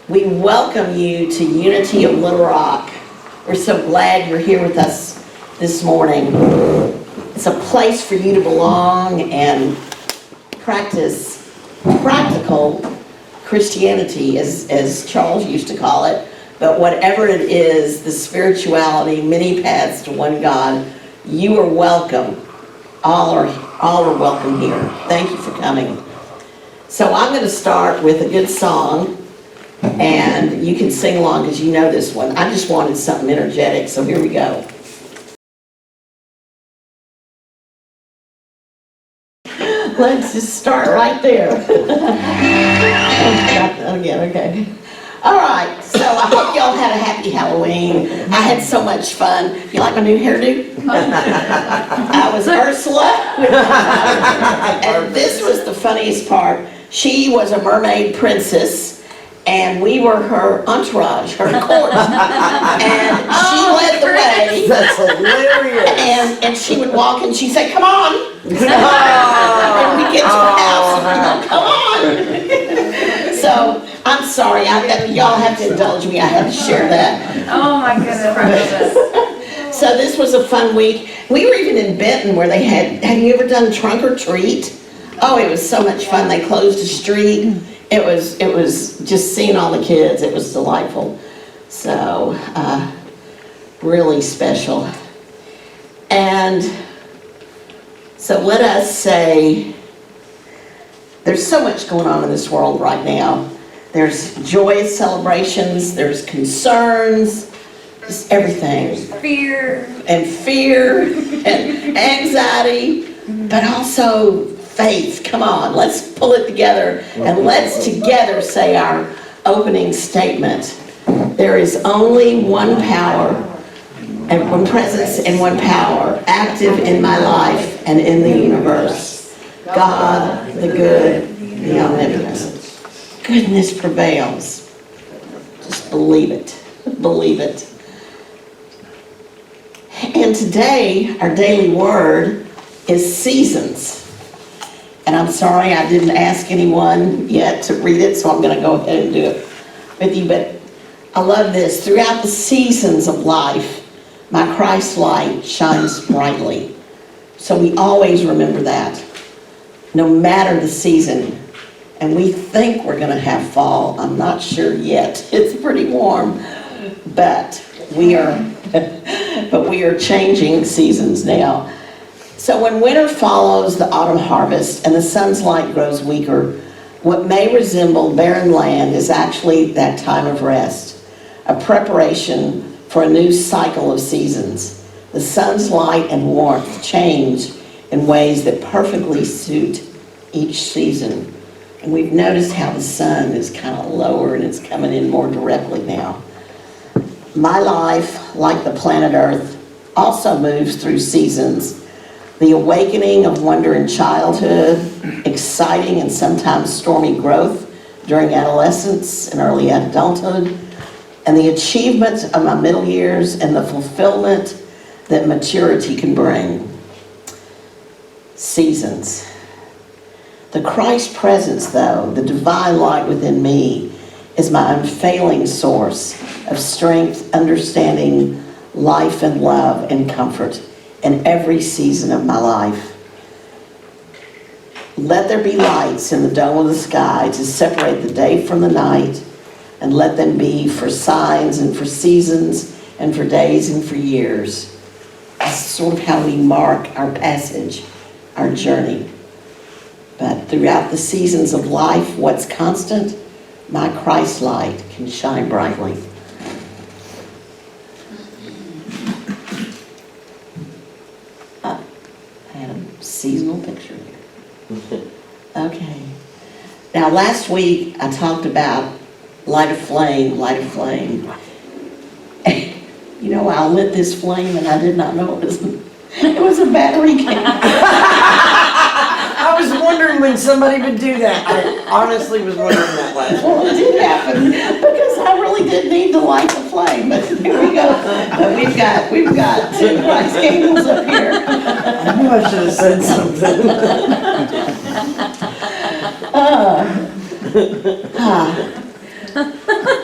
We welcome you to Unity of Little Rock. We're so glad you're here with us this morning. It's a place for you to belong and practice practical Christianity, as Charles used to call it. But whatever it is, the spirituality, many paths to one God, you are welcome. All are welcome here. Thank you for coming. So I'm going to start with a good song, and you can sing along because you know this one. I just wanted something energetic, so here we go. Let's just start right there. Okay. All right, so I hope y'all had a happy Halloween. I had so much fun. You like my new hairdo? I was Ursula, and this was the funniest part. She was a mermaid princess, and we were her entourage, her court. And she led the way. That's hilarious. And she would walk and she'd say, "Come on." And we get to the house and we go, "Come on." So I'm sorry, y'all have to indulge me. I had to share that. Oh my goodness. So this was a fun week. We were even in Benton where they have you ever done trunk or treat? Oh, it was so much fun. They closed the street. It was just seeing all the kids. It was delightful. So, really special. And so let us say, there's so much going on in this world right now. There's joyous celebrations, there's concerns, just everything. Fear. And anxiety, but also faith. Come on, let's pull it together and let's together say our opening statement. There is only one power and one presence and one power active in my life and in the universe. God, the good, the omnipotent. Goodness prevails. Just believe it. Believe it. And today, our daily word is seasons. And I'm sorry I didn't ask anyone yet to read it, so I'm going to go ahead and do it with you. But I love this. Throughout the seasons of life, my Christ light shines brightly. So we always remember that, no matter the season. And we think we're going to have fall. I'm not sure yet. It's pretty warm, but we are changing seasons now. So when winter follows the autumn harvest and the sun's light grows weaker, what may resemble barren land is actually that time of rest, a preparation for a new cycle of seasons. The sun's light and warmth change in ways that perfectly suit each season. And we've noticed how the sun is kind of lower and it's coming in more directly now. My life, like the planet Earth, also moves through seasons. The awakening of wonder in childhood, exciting and sometimes stormy growth during adolescence and early adulthood, and the achievement of my middle years and the fulfillment that maturity can bring. Seasons. The Christ presence, though, the divine light within me, is my unfailing source of strength, understanding, life and love and comfort in every season of my life. Let there be lights in the dome of the sky to separate the day from the night, and let them be for signs and for seasons and for days and for years. That's sort of how we mark our passage, our journey. But throughout the seasons of life, what's constant? My Christ light can shine brightly. I had a seasonal picture here. Okay. Now last week I talked about light a flame, light a flame. You know, I lit this flame and I did not know it was a battery can. I was wondering when somebody would do that. I honestly was wondering that last week. Well, it did happen because I really did need to light the flame. But here we go. But we've got two Christ candles up here. I knew I should have said something.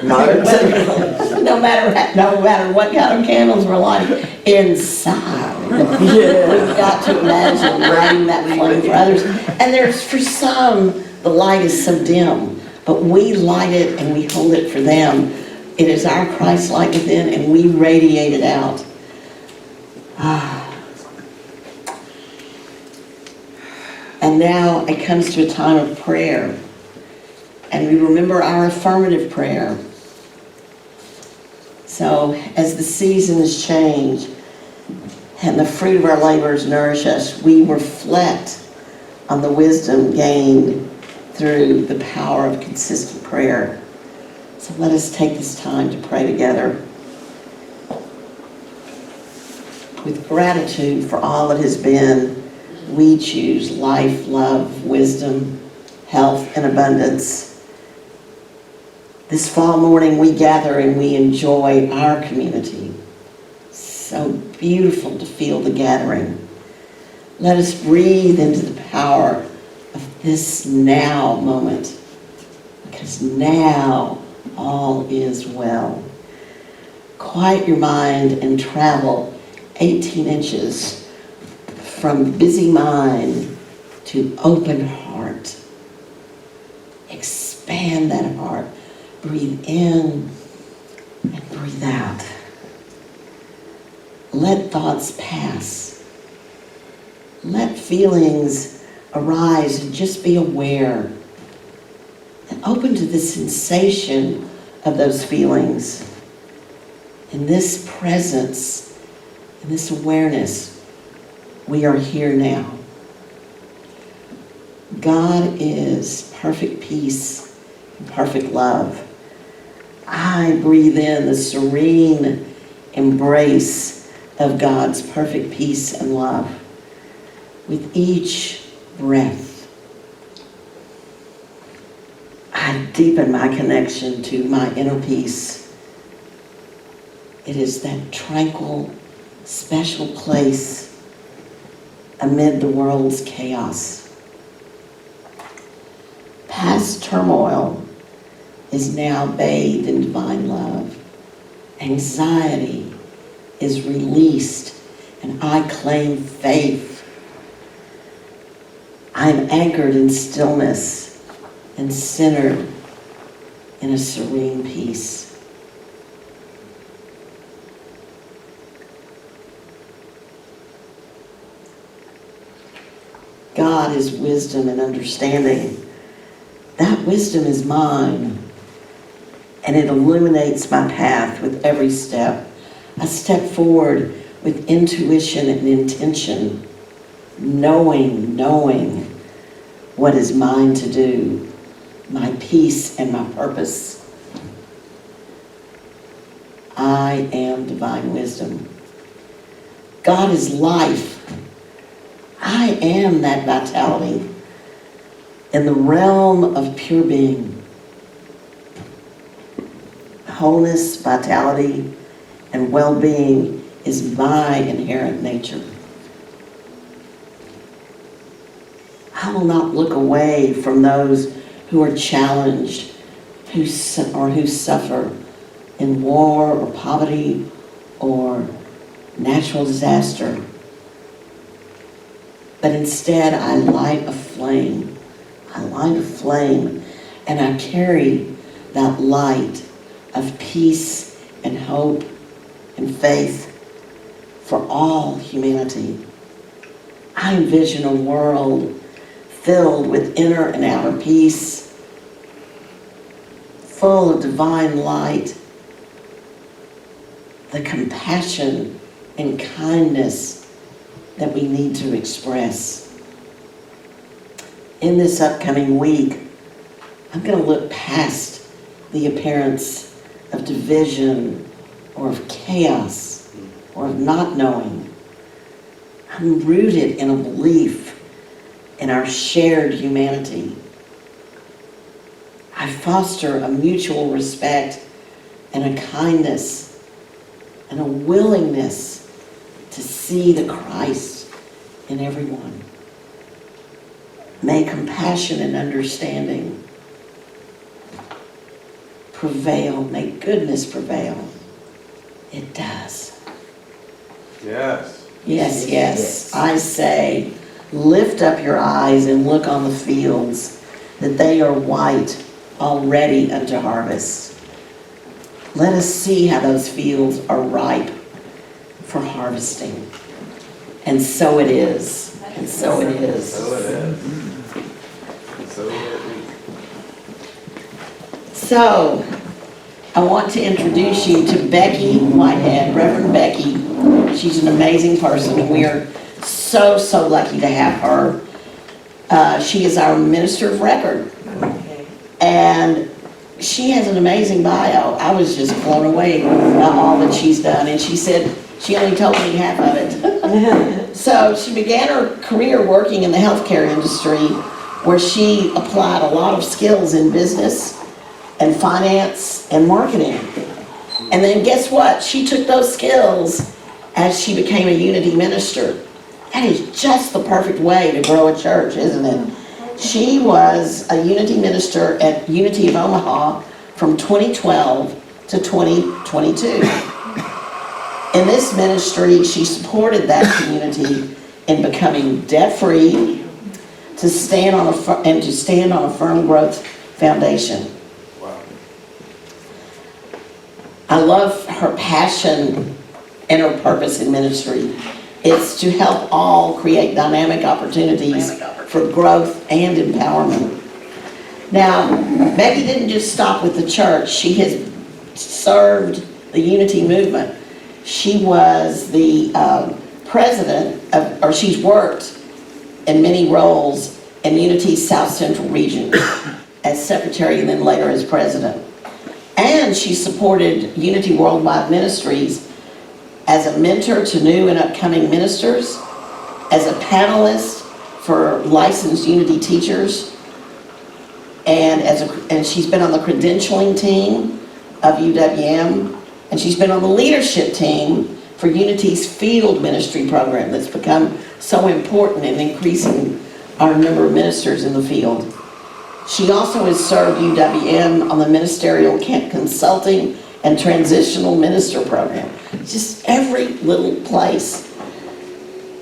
No matter what kind of candles we're lighting, inside, we've got to imagine lighting that flame for others. And for some, the light is so dim, but we light it and we hold it for them. It is our Christ light within, and we radiate it out. And now it comes to a time of prayer. And we remember our affirmative prayer. So as the seasons change and the fruit of our labors nourish us, we reflect on the wisdom gained through the power of consistent prayer. So let us take this time to pray together with gratitude for all that has been. We choose life, love, wisdom, health, and abundance. This fall morning, we gather and we enjoy our community. So beautiful to feel the gathering. Let us breathe into the power of this now moment, because now all is well. Quiet your mind and travel 18 inches from busy mind to open heart. Expand that heart. Breathe in and breathe out. Let thoughts pass. Let feelings arise and just be aware. And open to the sensation of those feelings. In this presence, in this awareness, we are here now. God is perfect peace and perfect love. I breathe in the serene embrace of God's perfect peace and love. With each breath, I deepen my connection to my inner peace. It is that tranquil, special place amid the world's chaos. Past turmoil is now bathed in divine love. Anxiety is released, and I claim faith. I am anchored in stillness and centered in a serene peace. God is wisdom and understanding. That wisdom is mine, and it illuminates my path with every step. I step forward with intuition and intention, knowing what is mine to do, my peace and my purpose. I am divine wisdom. God is life. I am that vitality in the realm of pure being. Wholeness, vitality, and well-being is my inherent nature. I will not look away from those who are challenged, who suffer in war or poverty or natural disaster. But instead, I light a flame. And I carry that light of peace and hope and faith for all humanity. I envision a world filled with inner and outer peace, full of divine light, the compassion and kindness that we need to express. In this upcoming week, I'm going to look past the appearance of division or of chaos or of not knowing. I'm rooted in a belief in our shared humanity. I foster a mutual respect and a kindness and a willingness to see the Christ in everyone. May compassion and understanding prevail, may goodness prevail. It does. Yes. Yes, yes. I say, lift up your eyes and look on the fields, that they are white already unto harvest. Let us see how those fields are ripe for harvesting. And so it is. And so it is. So it is. So it is. So, I want to introduce you to Becky Whitehead, Reverend Becky. She's an amazing person. We are so, so lucky to have her. She is our minister of record. And she has an amazing bio. I was just blown away by all that she's done. And she said she only told me half of it. So she began her career working in the healthcare industry, where she applied a lot of skills in business and finance and marketing. And then guess what? She took those skills as she became a Unity minister. That is just the perfect way to grow a church, isn't it? She was a Unity minister at Unity of Omaha from 2012 to 2022. In this ministry, she supported that community in becoming debt-free, to stand on a firm growth foundation. Wow. I love her passion and her purpose in ministry. It's to help all create dynamic opportunities for growth and empowerment. Now, Becky didn't just stop with the church. She has served the Unity movement. She was the president of, or she's worked in many roles in Unity's South Central region as secretary and then later as president. And she supported Unity Worldwide Ministries as a mentor to new and upcoming ministers, as a panelist for licensed Unity teachers, and she's been on the credentialing team of UWM, and she's been on the leadership team for Unity's field ministry program that's become so important in increasing our number of ministers in the field. She also has served UWM on the ministerial consulting and transitional minister program. Just every little place.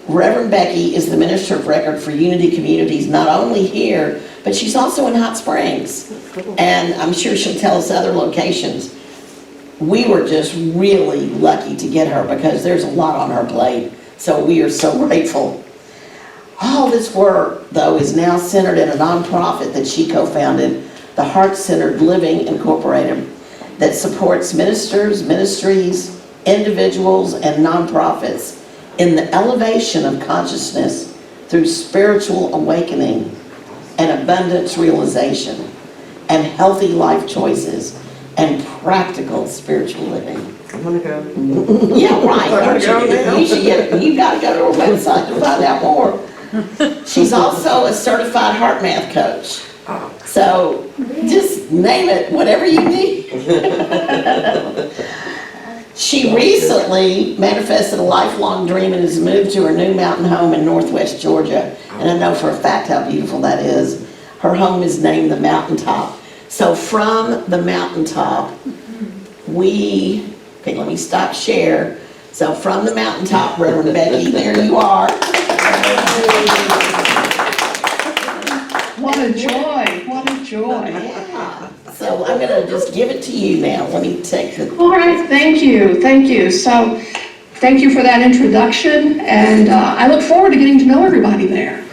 Reverend Becky is the minister of record for Unity Communities, not only here, but she's also in Hot Springs. And I'm sure she'll tell us other locations. We were just really lucky to get her because there's a lot on her plate. So we are so grateful. All this work, though, is now centered in a nonprofit that she co-founded, the Heart-Centered Living Incorporated, that supports ministers, ministries, individuals, and nonprofits in the elevation of consciousness through spiritual awakening and abundance realization and healthy life choices and practical spiritual living. I wanna go. Yeah, right. I gotta go now. You gotta go to her website to find out more. She's also a certified heart math coach. So just name it, whatever you need. She recently manifested a lifelong dream and has moved to her new mountain home in Northwest Georgia. And I know for a fact how beautiful that is. Her home is named the Mountaintop. So from the Mountaintop, okay, let me stop share. So from the Mountaintop, Reverend Becky, there you are. What a joy, what a joy. Yeah. So I'm gonna just give it to you now. Let me take the. All right, thank you, thank you. So, thank you for that introduction, and I look forward to getting to know everybody there.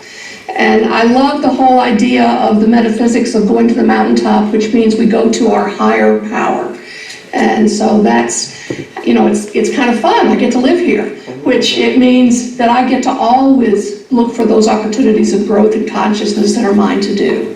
And I love the whole idea of the metaphysics of going to the mountaintop, which means we go to our higher power. And so that's, it's kind of fun. I get to live here, which it means that I get to always look for those opportunities of growth and consciousness that are mine to do.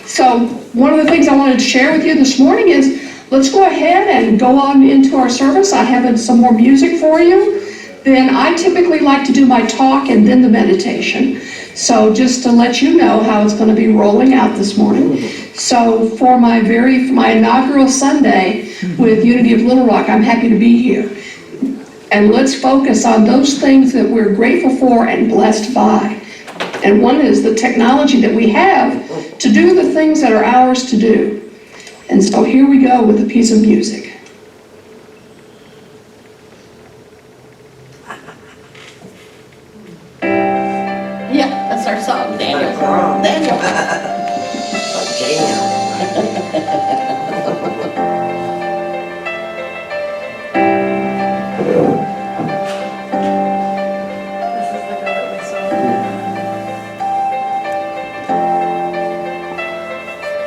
So one of the things I wanted to share with you this morning is, let's go ahead and go on into our service. I have some more music for you. Then I typically like to do my talk and then the meditation. So just to let you know how it's going to be rolling out this morning. So for my inaugural Sunday with Unity of Little Rock, I'm happy to be here. And let's focus on those things that we're grateful for and blessed by. And one is the technology that we have to do the things that are ours to do. And so here we go with a piece of music. Yeah, that's our song, Daniel. That's wrong. Daniel. Damn. This is the girl that we saw.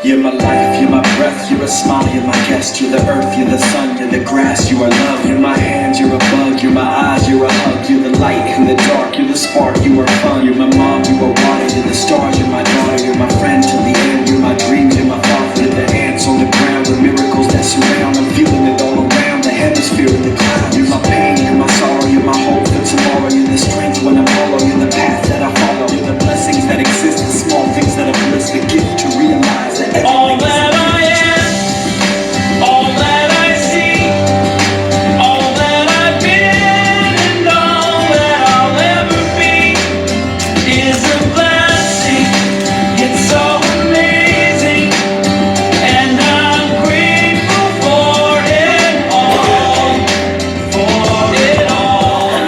You're my life, you're my breath, you're a smile, you're my guest, you're the earth, you're the sun, you're the grass, you are love, you're my hands, you're a bug, you're my eyes, you're a hug, you're the light in the dark, you're the spark, you are fun, you're my mom, you are water, you're the stars, you're my daughter, you're my friend till the end, you're my dreams, you're my father, you're the ants on the ground, the miracles that surround, I'm feeling it all around, the hemisphere and the clouds, you're my pain, you're my sorrow, you're my hope for tomorrow, you're the strength when I follow, you're the path that I follow, you're the blessings that exist, the small things that are bliss, the gift to realize that All that I am, all that I see, all that I've been, and all that I'll ever be is a blessing. It's so amazing, and I'm grateful for it all, for it all.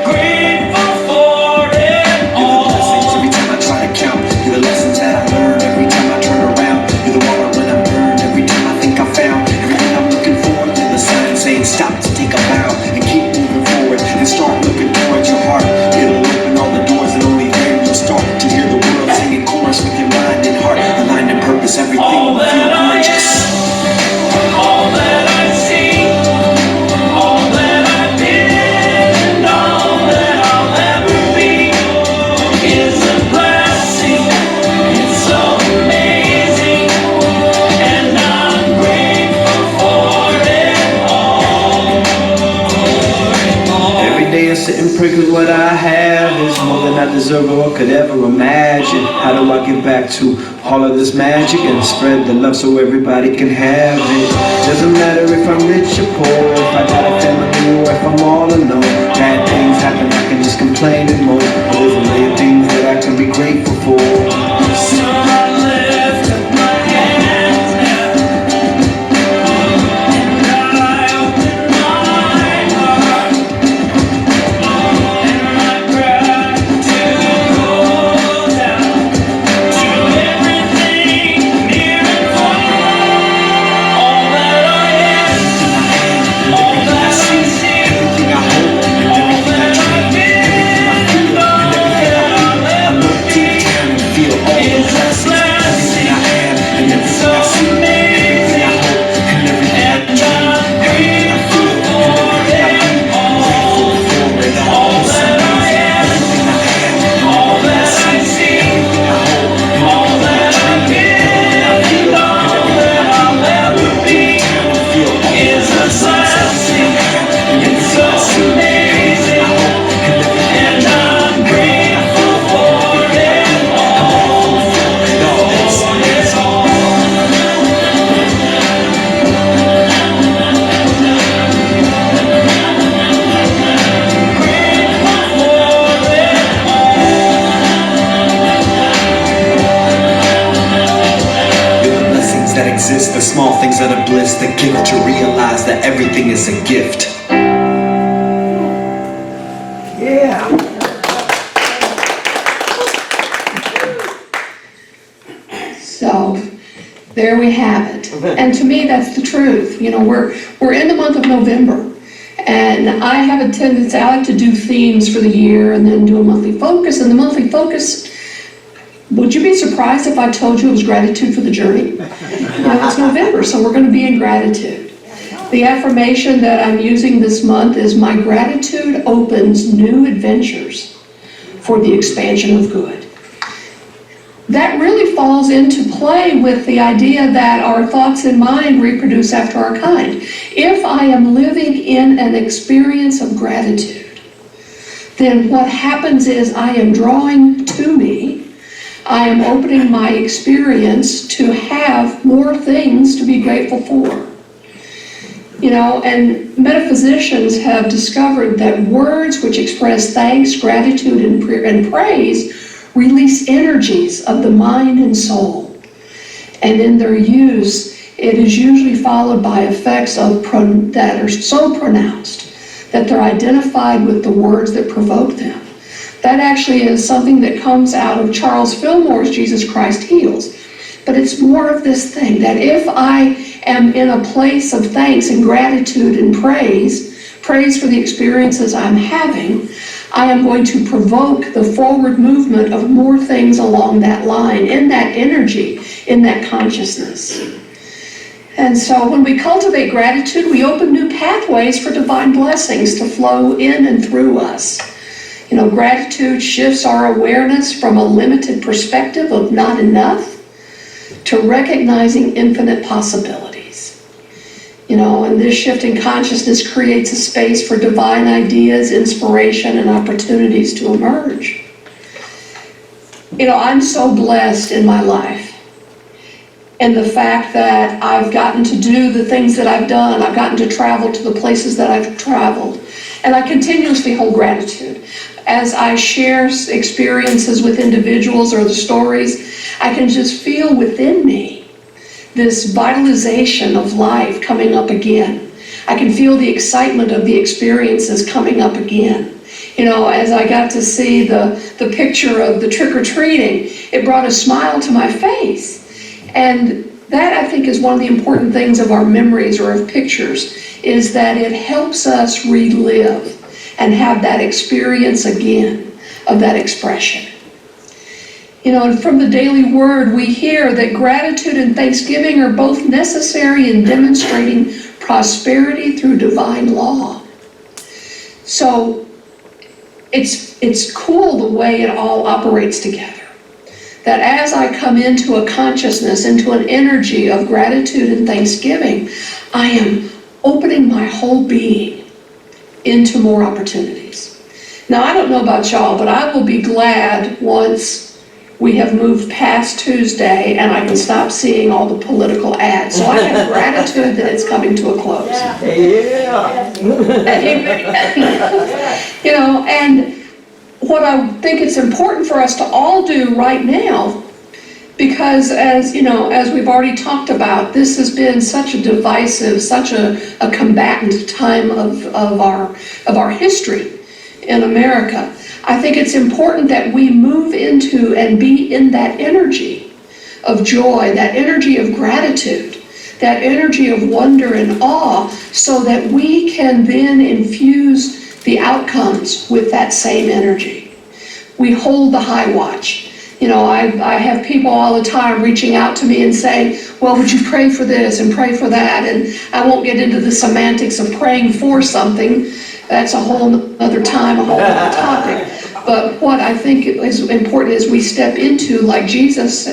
Grateful for it You're the all. blessings every time I try to count. You're the lessons that I learn every time I turn around. You're the water when I'm burned every time I think I found everything I'm looking for. You're the sign saying stop to take a bow and keep moving forward and start looking towards your heart. It'll open all the doors and only then you'll start to hear the world singing chorus with your mind and heart aligned in purpose. Everything All will feel that I gorgeous. all that I see, all that I've been, and all that I'll ever be is a blessing. It's so amazing, and I'm grateful for it all. Every day I sit and pray 'cause what I have is more than I deserve or could ever imagine. How do I get back to all of this magic and spread the love so everybody can have it? Doesn't matter if I'm rich or poor, if I got a family or if I'm all alone. Bad things happen, I can just complain and moan. But there's a million things that I can be grateful for. So I lift up my hands now, and I open my heart, and my gratitude goes out to everything near and far. All that I am, all that I see, Everything I hope and all everything I that I've dream, been, everything I and feel all and everything I that be. I I'll look ever deep be down and feel all the is a blessings. Everything I am and blessing. It's everything so I see, everything I hope and everything I and dream, I'm everything I feel and grateful everything I be. Grateful for it all. all It's that I amazing. am, Everything I am and all everything I that I see, see, everything I hope and all everything I that I've dream, everything I been, feel and and all everything that I I'll be. I ever look be deep down and feel all the is a blessings. Everything I blessing. am and It's everything so I see, everything I amazing, hope and everything I and dream, I'm everything I grateful feel for and everything I it be. all, I'm grateful for it all. It's for it amazing. all. You're the blessings that exist, the small things that are bliss, the gift to realize that everything is a gift. Yeah. So, there we have it. And to me, that's the truth. You know, we're in the month of November, and I have a tendency, I like to do themes for the year and then do a monthly focus. And the monthly focus, would you be surprised if I told you it was gratitude for the journey? You know, it's November, so we're going to be in gratitude. The affirmation that I'm using this month is my gratitude opens new adventures for the expansion of good. That really falls into play with the idea that our thoughts and mind reproduce after our kind. If I am living in an experience of gratitude, then what happens is I am drawing to me, I am opening my experience to have more things to be grateful for. And metaphysicians have discovered that words which express thanks, gratitude, and praise release energies of the mind and soul. And in their use, it is usually followed by effects that are so pronounced that they're identified with the words that provoke them. That actually is something that comes out of Charles Fillmore's Jesus Christ Heals. But it's more of this thing, that if I am in a place of thanks and gratitude and praise for the experiences I'm having, I am going to provoke the forward movement of more things along that line, in that energy, in that consciousness. And so when we cultivate gratitude, we open new pathways for divine blessings to flow in and through us. Gratitude shifts our awareness from a limited perspective of not enough to recognizing infinite possibilities. And this shift in consciousness creates a space for divine ideas, inspiration, and opportunities to emerge. I'm so blessed in my life. And the fact that I've gotten to do the things that I've done, I've gotten to travel to the places that I've traveled. And I continuously hold gratitude. As I share experiences with individuals or the stories, I can just feel within me this vitalization of life coming up again. I can feel the excitement of the experiences coming up again. As I got to see the picture of the trick-or-treating, it brought a smile to my face. And that, I think, is one of the important things of our memories or of pictures, is that it helps us relive and have that experience again of that expression. And from the Daily Word, we hear that gratitude and thanksgiving are both necessary in demonstrating prosperity through divine law. So it's cool the way it all operates together. That as I come into a consciousness, into an energy of gratitude and thanksgiving, I am opening my whole being into more opportunities. Now, I don't know about y'all, but I will be glad once we have moved past Tuesday and I can stop seeing all the political ads. So I have gratitude that it's coming to a close. Yeah. And what I think it's important for us to all do right now, because as we've already talked about, this has been such a divisive, such a combatant time of our history in America. I think it's important that we move into and be in that energy of joy, that energy of gratitude, that energy of wonder and awe, so that we can then infuse the outcomes with that same energy. We hold the high watch. I have people all the time reaching out to me and saying, well, would you pray for this and pray for that? And I won't get into the semantics of praying for something. That's a whole other time, a whole other topic. But what I think is important is we step into, like Jesus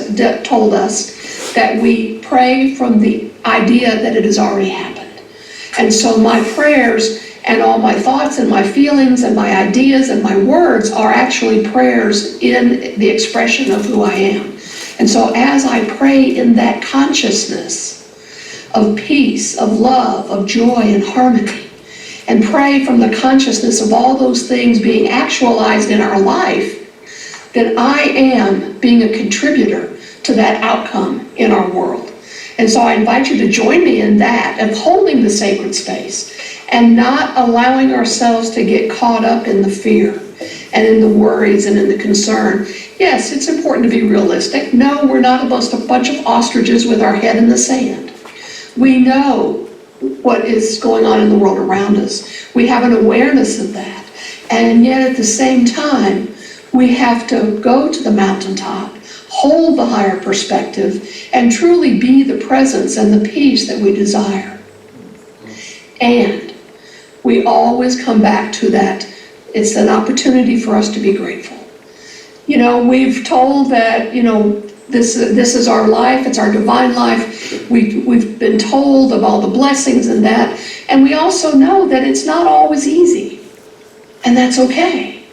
told us, that we pray from the idea that it has already happened. And so my prayers and all my thoughts and my feelings and my ideas and my words are actually prayers in the expression of who I am. And so as I pray in that consciousness of peace, of love, of joy and harmony, and pray from the consciousness of all those things being actualized in our life, then I am being a contributor to that outcome in our world. And so I invite you to join me in that, of holding the sacred space and not allowing ourselves to get caught up in the fear and in the worries and in the concern. Yes, it's important to be realistic. No, we're not a bunch of ostriches with our head in the sand. We know what is going on in the world around us. We have an awareness of that. And yet at the same time, we have to go to the mountaintop, hold the higher perspective, and truly be the presence and the peace that we desire. And we always come back to that. It's an opportunity for us to be grateful. We've told that, this is our life, it's our divine life. We've been told of all the blessings and that. And we also know that it's not always easy. And that's okay.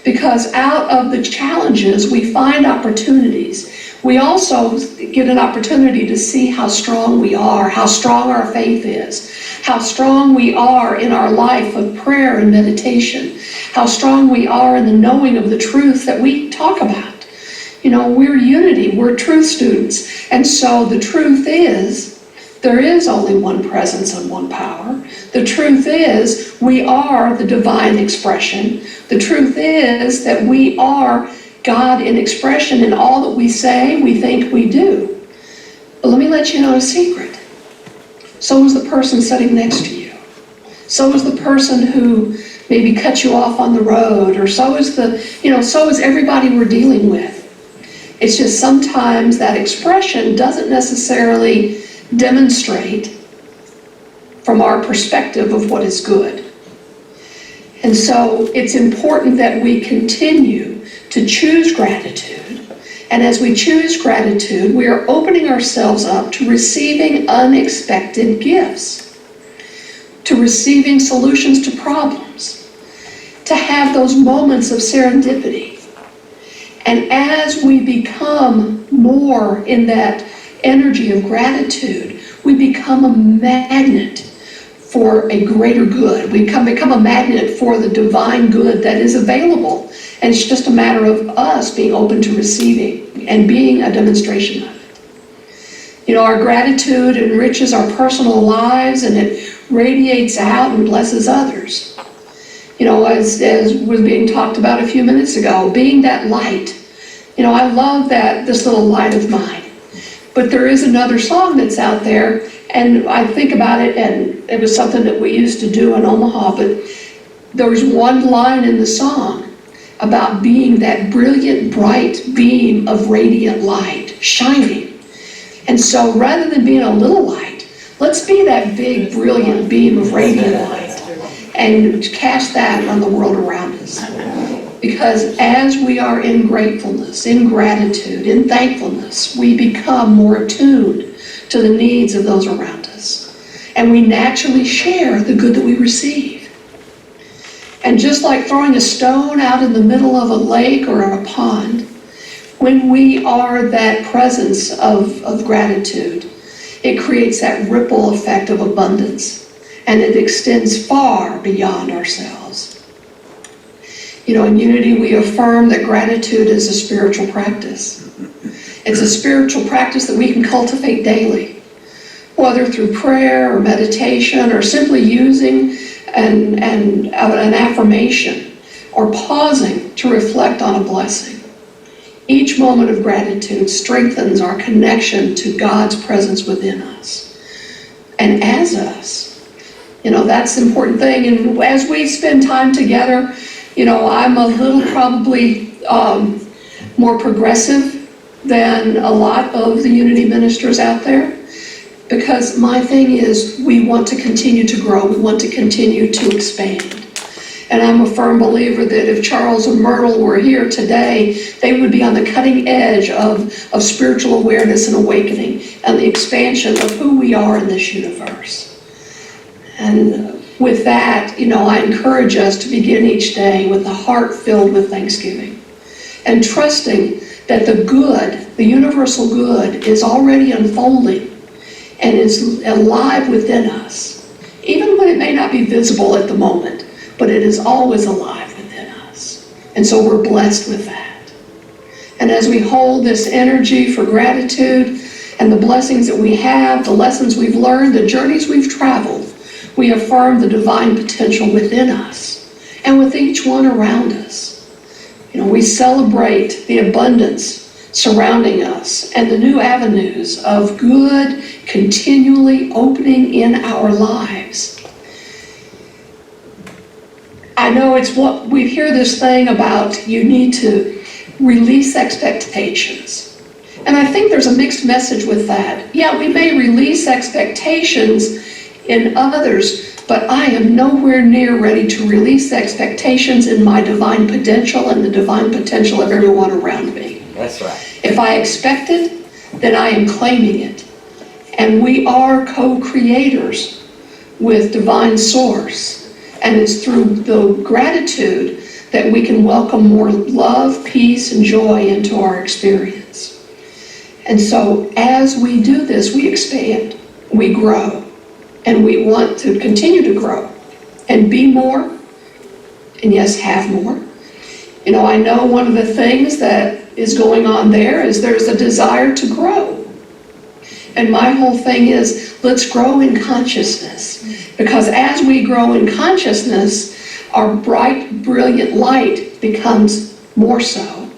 Because out of the challenges, we find opportunities. We also get an opportunity to see how strong we are, how strong our faith is, how strong we are in our life of prayer and meditation, how strong we are in the knowing of the truth that we talk about. You know, we're unity, we're truth students. And so the truth is, there is only one presence and one power. The truth is, we are the divine expression. The truth is that we are God in expression in all that we say, we think, we do. But let me let you know a secret. So is the person sitting next to you. So is the person who maybe cut you off on the road, or so is so is everybody we're dealing with. It's just sometimes that expression doesn't necessarily demonstrate from our perspective of what is good. And so it's important that we continue to choose gratitude. And as we choose gratitude, we are opening ourselves up to receiving unexpected gifts, to receiving solutions to problems, to have those moments of serendipity. And as we become more in that energy of gratitude, we become a magnet for a greater good. We become a magnet for the divine good that is available. And it's just a matter of us being open to receiving and being a demonstration of it. You know, our gratitude enriches our personal lives, and it radiates out and blesses others. You know, as was being talked about a few minutes ago, being that light. You know, I love this little light of mine. But there is another song that's out there, and I think about it, and it was something that we used to do in Omaha, but there was one line in the song about being that brilliant, bright beam of radiant light, shining. And so rather than being a little light, let's be that big, brilliant beam of radiant light and cast that on the world around us. Because as we are in gratefulness, in gratitude, in thankfulness, we become more attuned to the needs of those around us. And we naturally share the good that we receive. And just like throwing a stone out in the middle of a lake or a pond, when we are that presence of gratitude, it creates that ripple effect of abundance, and it extends far beyond ourselves. You know, in Unity, we affirm that gratitude is a spiritual practice. It's a spiritual practice that we can cultivate daily, whether through prayer or meditation or simply using an affirmation or pausing to reflect on a blessing. Each moment of gratitude strengthens our connection to God's presence within us and as us. You know, that's the important thing. And as we spend time together, you know, I'm a little probably more progressive than a lot of the Unity ministers out there, because my thing is we want to continue to grow, we want to continue to expand. And I'm a firm believer that if Charles and Myrtle were here today, they would be on the cutting edge of spiritual awareness and awakening and the expansion of who we are in this universe. And with that, you know, I encourage us to begin each day with a heart filled with thanksgiving and trusting that the good, the universal good, is already unfolding and is alive within us, even when it may not be visible at the moment, but it is always alive within us. And so we're blessed with that. And as we hold this energy for gratitude and the blessings that we have, the lessons we've learned, the journeys we've traveled, we affirm the divine potential within us and with each one around us. You know, we celebrate the abundance surrounding us and the new avenues of good continually opening in our lives. I know it's what we hear this thing about you need to release expectations. And I think there's a mixed message with that. Yeah, we may release expectations in others, but I am nowhere near ready to release expectations in my divine potential and the divine potential of everyone around me. That's right. If I expect it, then I am claiming it. And we are co-creators with Divine Source. And it's through the gratitude that we can welcome more love, peace, and joy into our experience. And so as we do this, we expand, we grow, and we want to continue to grow and be more, and yes, have more. You know, I know one of the things that is going on there is there's a desire to grow. And my whole thing is, let's grow in consciousness. Because as we grow in consciousness, our bright, brilliant light becomes more so.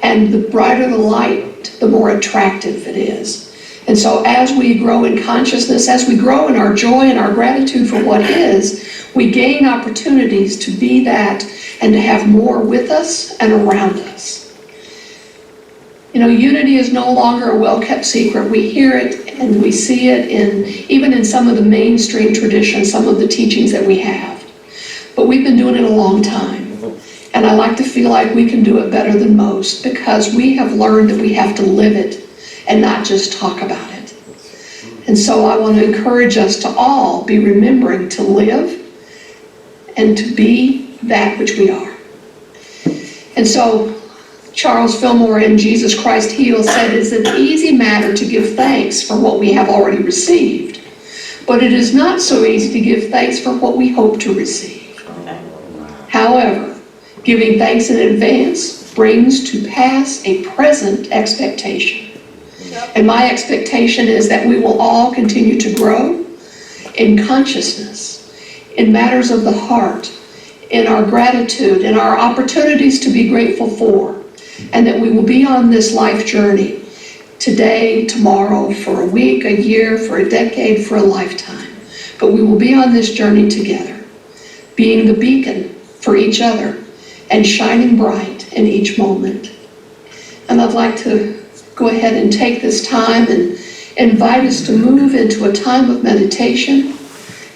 And the brighter the light, the more attractive it is. And so as we grow in consciousness, as we grow in our joy and our gratitude for what is, we gain opportunities to be that and to have more with us and around us. You know, unity is no longer a well-kept secret. We hear it and we see it even in some of the mainstream traditions, some of the teachings that we have. But we've been doing it a long time. And I like to feel like we can do it better than most because we have learned that we have to live it and not just talk about it. And so I want to encourage us to all be remembering to live and to be that which we are. And so Charles Fillmore in Jesus Christ Heals said, it's an easy matter to give thanks for what we have already received, but it is not so easy to give thanks for what we hope to receive. However, giving thanks in advance brings to pass a present expectation. And my expectation is that we will all continue to grow in consciousness, in matters of the heart, in our gratitude, in our opportunities to be grateful for, and that we will be on this life journey today, tomorrow, for a week, a year, for a decade, for a lifetime. But we will be on this journey together, being the beacon for each other and shining bright in each moment. And I'd like to go ahead and take this time and invite us to move into a time of meditation.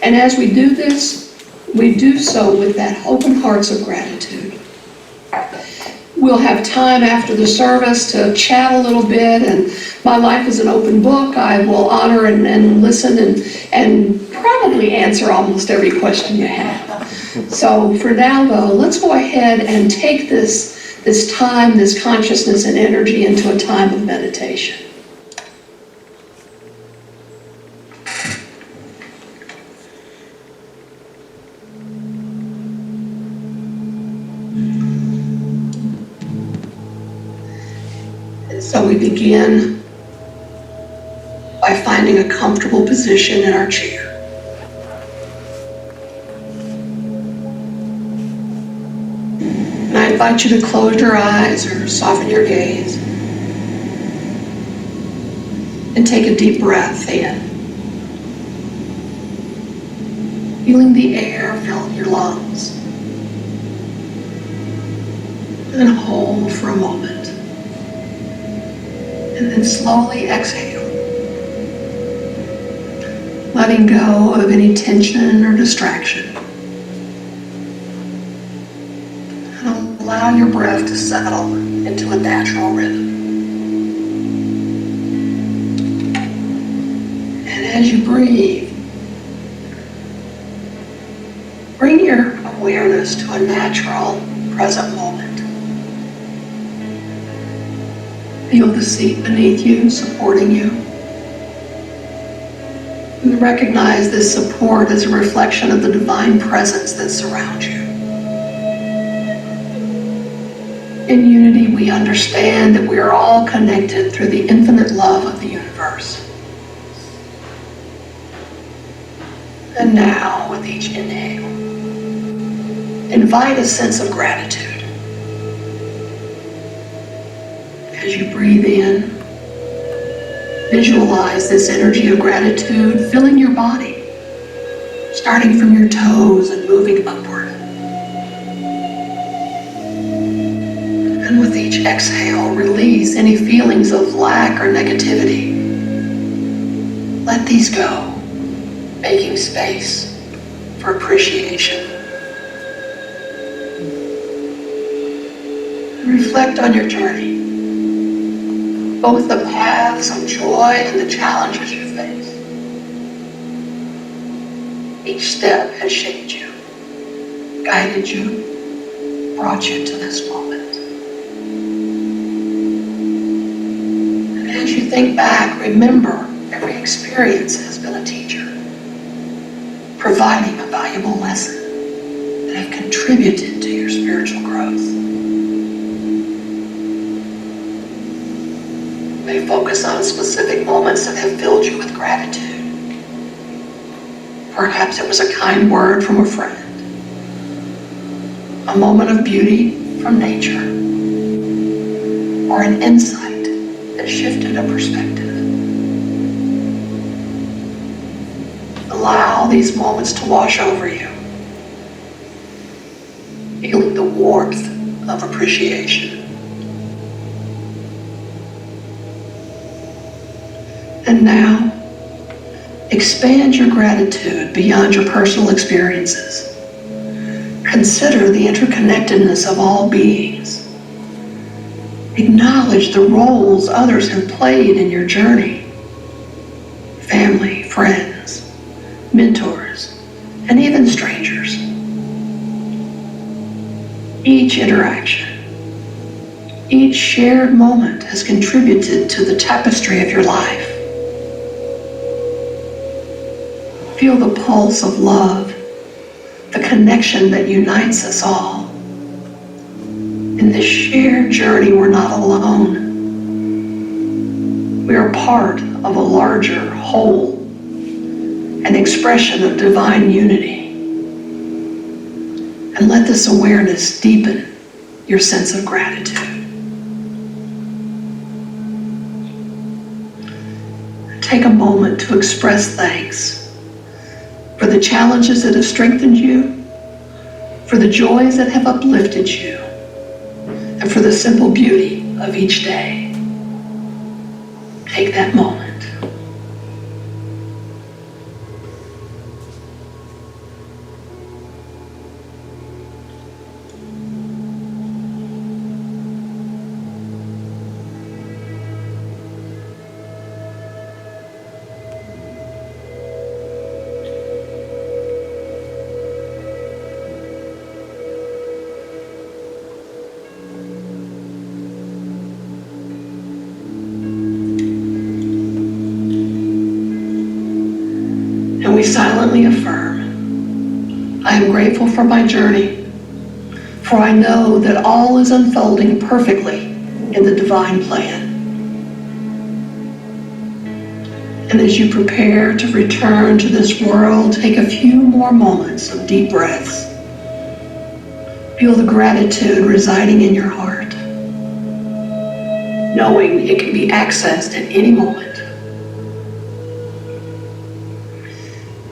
And as we do this, we do so with that open hearts of gratitude. We'll have time after the service to chat a little bit, and my life is an open book. I will honor and listen and probably answer almost every question you have. So for now, though, let's go ahead and take this time, this consciousness and energy into a time of meditation. So we begin by finding a comfortable position in our chair. And I invite you to close your eyes or soften your gaze and take a deep breath in. Feeling the air fill your lungs. And then hold for a moment. And then slowly exhale, letting go of any tension or distraction. And allow your breath to settle into a natural rhythm. And as you breathe, bring your awareness to a natural, present moment. Feel the seat beneath you, supporting you. And recognize this support as a reflection of the divine presence that surrounds you. In unity, we understand that we are all connected through the infinite love of the universe. And now, with each inhale, invite a sense of gratitude. As you breathe in, visualize this energy of gratitude filling your body, starting from your toes and moving upward. And with each exhale, release any feelings of lack or negativity. Let these go, making space for appreciation. Reflect on your journey. Both the paths of joy and the challenges you face. Each step has shaped you, guided you, brought you to this moment. And as you you think back, remember every experience has been a teacher, providing a valuable lesson that have contributed to your spiritual growth. You may focus on specific moments that have filled you with gratitude. Perhaps it was a kind word from a friend, a moment of beauty from nature, or an insight that shifted a perspective. Allow these moments to wash over you, feeling the warmth of appreciation. And now, expand your gratitude beyond your personal experiences. Consider the interconnectedness of all beings. Acknowledge the roles others have played in your journey. Family, friends, mentors, and even strangers. Each interaction, each shared moment has contributed to the tapestry of your life. Feel the pulse of love, the connection that unites us all. In this shared journey, we're not alone. We are part of a larger whole, an expression of divine unity. And let this awareness deepen your sense of gratitude. Take a moment to express thanks for the challenges that have strengthened you, for the joys that have uplifted you, and for the simple beauty of each day. Take that moment. And we silently affirm, I am grateful for my journey, for I know that all is unfolding perfectly in the divine plan. And as you prepare to return to this world, take a few more moments of deep breaths. Feel the gratitude residing in your heart, knowing it can be accessed at any moment.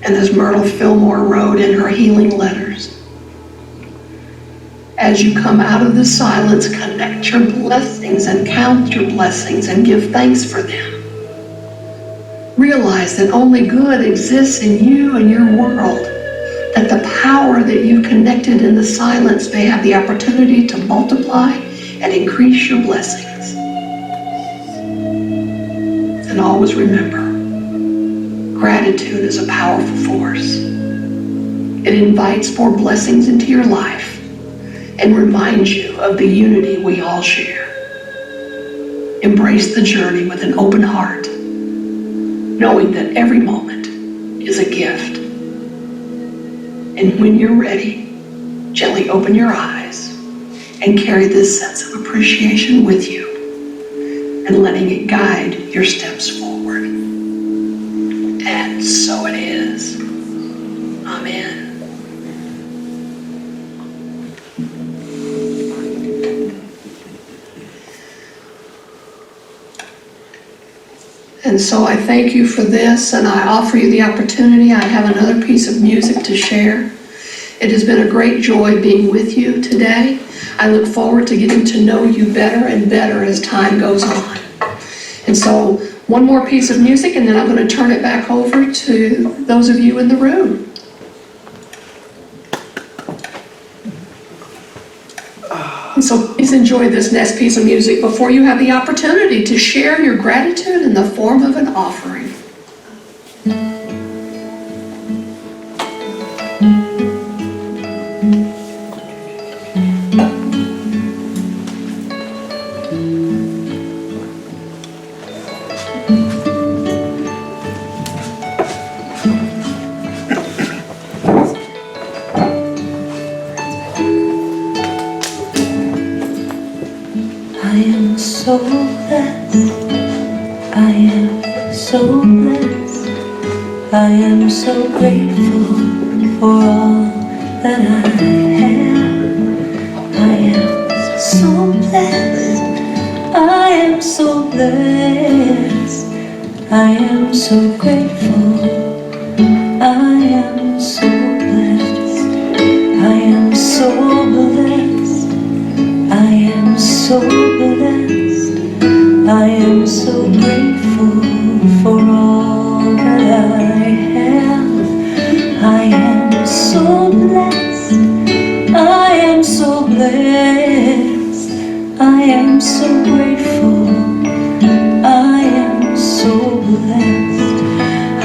And as Myrtle Fillmore wrote in her healing letters, as you come out of the silence, connect your blessings and count your blessings and give thanks for them. Realize that only good exists in you and your world, that the power that you've connected in the silence may have the opportunity to multiply and increase your blessings. And always remember, gratitude is a powerful force. It invites more blessings into your life and reminds you of the unity we all share. Embrace the journey with an open heart, knowing that every moment is a gift. And when you're ready, gently open your eyes and carry this sense of appreciation with you and letting it guide your steps forward. And so it is. Amen. And so I thank you for this, and I offer you the opportunity. I have another piece of music to share. It has been a great joy being with you today. I look forward to getting to know you better and better as time goes on. And so one more piece of music, and then I'm going to turn it back over to those of you in the room. And so please enjoy this next piece of music before you have the opportunity to share your gratitude in the form of an offering. I am so blessed. I am so blessed. I am so grateful for all that I have. I am so blessed. I am so blessed. I am so grateful. I am so blessed. I am so blessed. I am so blessed. I am so grateful for all that I have. I am so blessed. I am so blessed. I am so grateful. I am so blessed.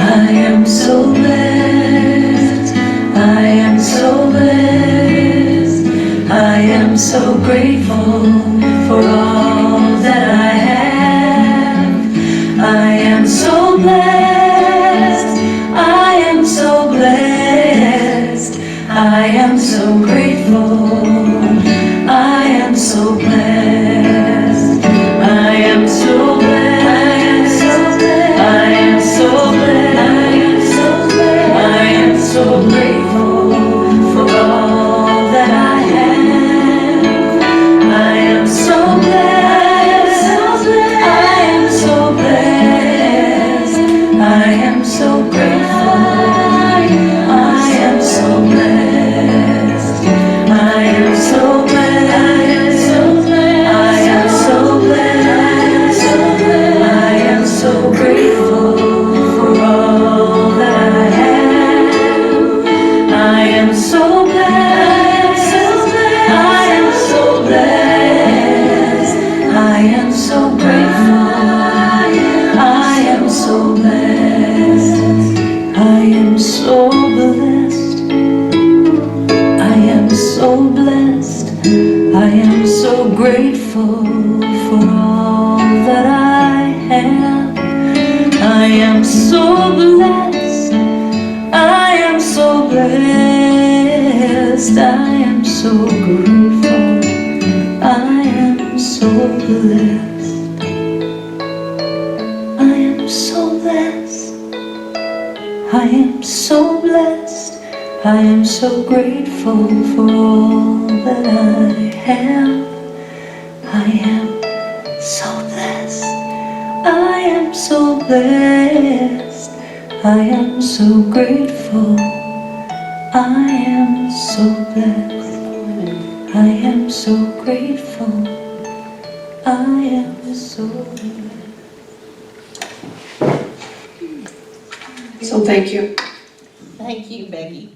I am so blessed. I am so blessed. I am so grateful for all that I have. I am so blessed. I am so blessed. I am so grateful. I am so blessed. I am so blessed. I am so blessed. I am so grateful for all that I have. I am so blessed. I am so blessed. I am so grateful. I am so blessed. I am so blessed. I am so blessed. I am so grateful for all that I have. I am so blessed. I am so blessed. I am so grateful. I am so blessed. I am so blessed. I am so blessed. I am so grateful for all that I have. I am so blessed. I am so blessed. I am so grateful. I am so blessed. I am so blessed. I am so blessed. I am so grateful for all that I have. I am so blessed. I am so blessed. I am so grateful. I am so blessed. I am so grateful. I am so blessed. So thank you. Thank you, Becky.